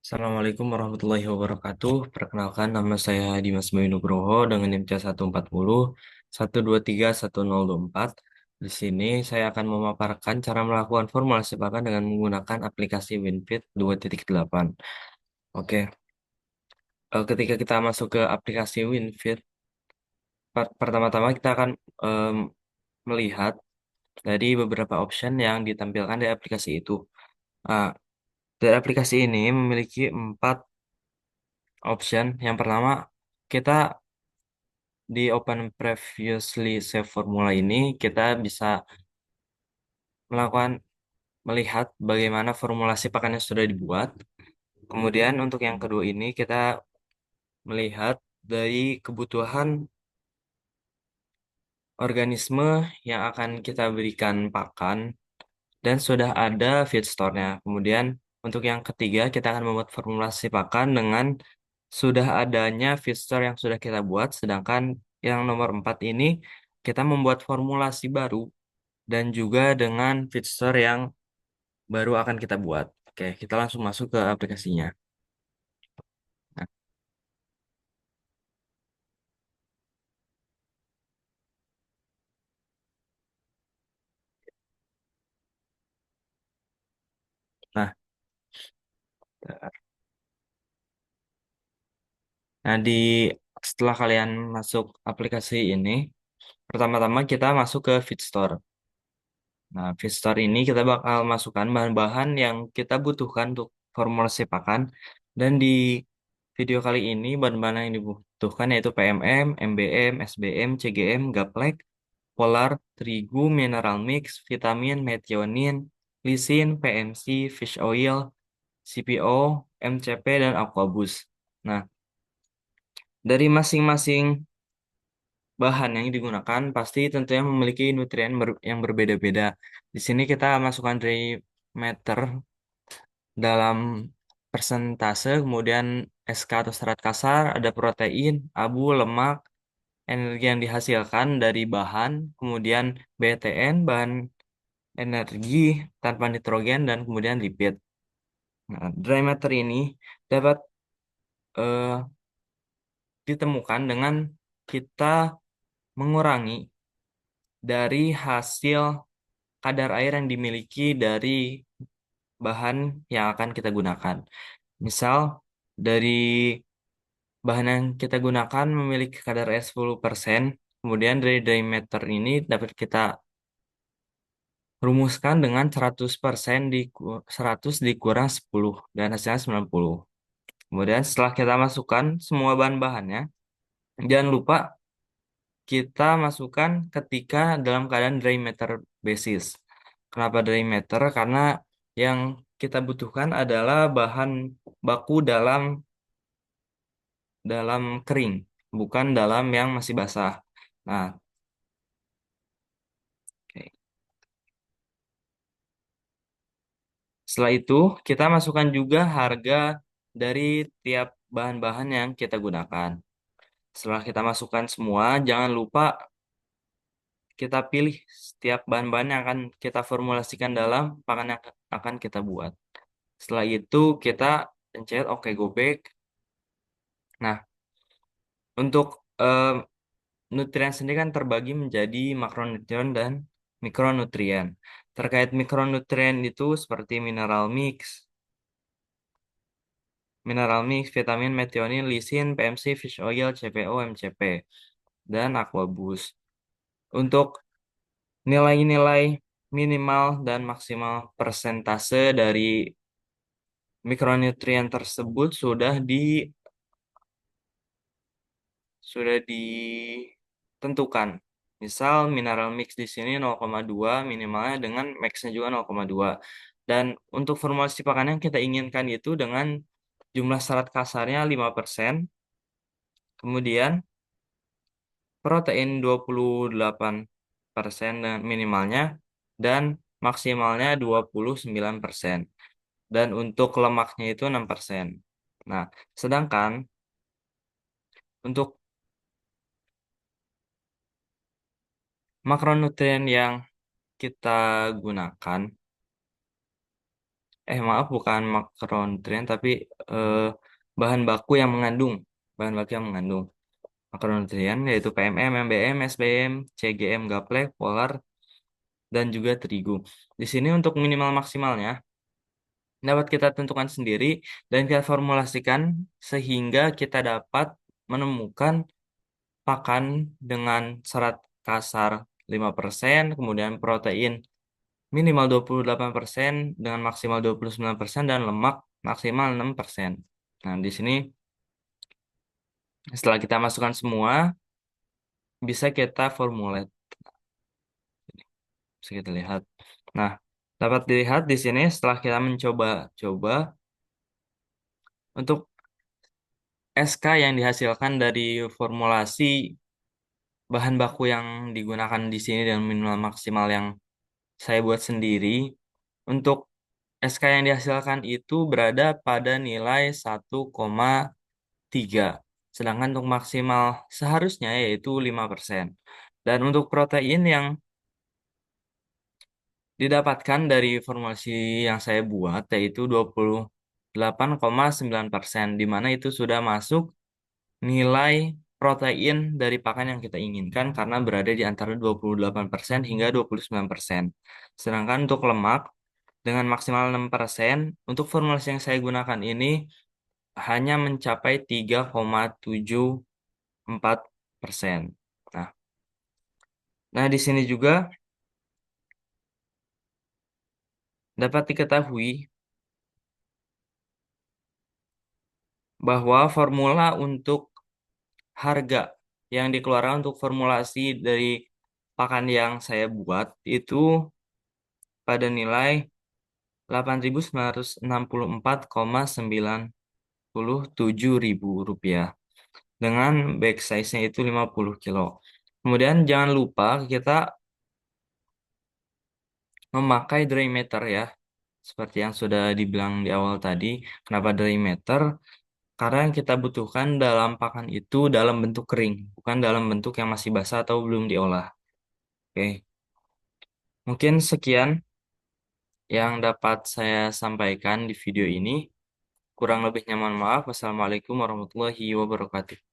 Assalamualaikum warahmatullahi wabarakatuh. Perkenalkan nama saya Dimas Bayu Nugroho dengan NIM C140 1231024. Di sini saya akan memaparkan cara melakukan formulasi pakan dengan menggunakan aplikasi WinFit 2.8. Oke, ketika kita masuk ke aplikasi WinFit, pertama-tama kita akan em, melihat dari beberapa option yang ditampilkan di aplikasi itu. Nah, dari aplikasi ini memiliki 4 option. Yang pertama, kita di Open Previously Save Formula ini kita bisa melakukan melihat bagaimana formulasi pakan yang sudah dibuat. Kemudian untuk yang kedua ini kita melihat dari kebutuhan organisme yang akan kita berikan pakan dan sudah ada feed store-nya. Kemudian untuk yang ketiga kita akan membuat formulasi pakan dengan sudah adanya feed store yang sudah kita buat. Sedangkan yang nomor 4 ini kita membuat formulasi baru dan juga dengan fitur yang baru akan kita buat. Oke, kita langsung masuk ke aplikasinya. Nah, nah, nah, setelah kalian masuk aplikasi ini, pertama-tama kita masuk ke Feed Store. Nah, Feed Store ini kita bakal masukkan bahan-bahan yang kita butuhkan untuk formulasi pakan. Dan di video kali ini, bahan-bahan yang dibutuhkan yaitu PMM, MBM, SBM, CGM, Gaplek, Polar, terigu, mineral mix, vitamin, metionin, lisin, PMC, fish oil, CPO, MCP, dan Aquabus. Nah, dari masing-masing bahan yang digunakan pasti tentunya memiliki nutrien yang berbeda-beda. Di sini kita masukkan dari meter dalam persentase, kemudian SK atau serat kasar, ada protein, abu, lemak, energi yang dihasilkan dari bahan, kemudian BTN, bahan energi tanpa nitrogen, dan kemudian lipid. Nah, dry matter ini dapat eh, ditemukan dengan kita mengurangi dari hasil kadar air yang dimiliki dari bahan yang akan kita gunakan. Misal, dari bahan yang kita gunakan memiliki kadar air 10%, kemudian dari dry matter ini dapat kita rumuskan dengan 100% 100 dikurang 10 dan hasilnya 90. Kemudian setelah kita masukkan semua bahan-bahannya, jangan lupa kita masukkan ketika dalam keadaan dry matter basis. Kenapa dry matter? Karena yang kita butuhkan adalah bahan baku dalam kering, bukan dalam yang masih basah. Nah, oke. Setelah itu kita masukkan juga harga dari tiap bahan-bahan yang kita gunakan. Setelah kita masukkan semua, jangan lupa kita pilih setiap bahan-bahan yang akan kita formulasikan dalam pakan yang akan kita buat. Setelah itu kita pencet OK Go Back. Nah, untuk eh, nutrien sendiri kan terbagi menjadi makronutrien dan mikronutrien. Terkait mikronutrien itu seperti mineral mix, vitamin, metionin, lisin, PMC, fish oil, CPO, MCP, dan Aquaboost. Untuk nilai-nilai minimal dan maksimal persentase dari mikronutrien tersebut sudah ditentukan. Misal mineral mix di sini 0,2 minimalnya dengan max-nya juga 0,2. Dan untuk formulasi pakan yang kita inginkan itu dengan jumlah serat kasarnya 5%, kemudian protein 28% dan minimalnya dan maksimalnya 29%. Dan untuk lemaknya itu 6%. Nah, sedangkan untuk makronutrien yang kita gunakan Maaf, bukan makronutrien tapi eh, bahan baku yang mengandung bahan baku yang mengandung makronutrien yaitu PMM, MBM, SBM, CGM, Gaplek, Polar, dan juga terigu. Di sini untuk minimal maksimalnya dapat kita tentukan sendiri dan kita formulasikan sehingga kita dapat menemukan pakan dengan serat kasar 5%, kemudian protein minimal 28% dengan maksimal 29% dan lemak maksimal 6%. Nah, di sini setelah kita masukkan semua, bisa kita formulate, bisa kita lihat. Nah, dapat dilihat di sini setelah kita mencoba-coba untuk SK yang dihasilkan dari formulasi bahan baku yang digunakan di sini dan minimal maksimal yang saya buat sendiri. Untuk SK yang dihasilkan itu berada pada nilai 1,3. Sedangkan untuk maksimal seharusnya yaitu 5%. Dan untuk protein yang didapatkan dari formulasi yang saya buat yaitu 28,9%, di mana itu sudah masuk nilai protein dari pakan yang kita inginkan karena berada di antara 28% hingga 29%. Sedangkan untuk lemak dengan maksimal 6%, untuk formulasi yang saya gunakan ini hanya mencapai 3,74%. Nah, nah, di sini juga dapat diketahui bahwa formula untuk harga yang dikeluarkan untuk formulasi dari pakan yang saya buat itu pada nilai 8.964,97 ribu rupiah dengan bag size-nya itu 50 kilo. Kemudian jangan lupa kita memakai dry matter ya. Seperti yang sudah dibilang di awal tadi, kenapa dry matter? Karena yang kita butuhkan dalam pakan itu dalam bentuk kering, bukan dalam bentuk yang masih basah atau belum diolah. Oke, mungkin sekian yang dapat saya sampaikan di video ini. Kurang lebihnya mohon maaf. Wassalamualaikum warahmatullahi wabarakatuh.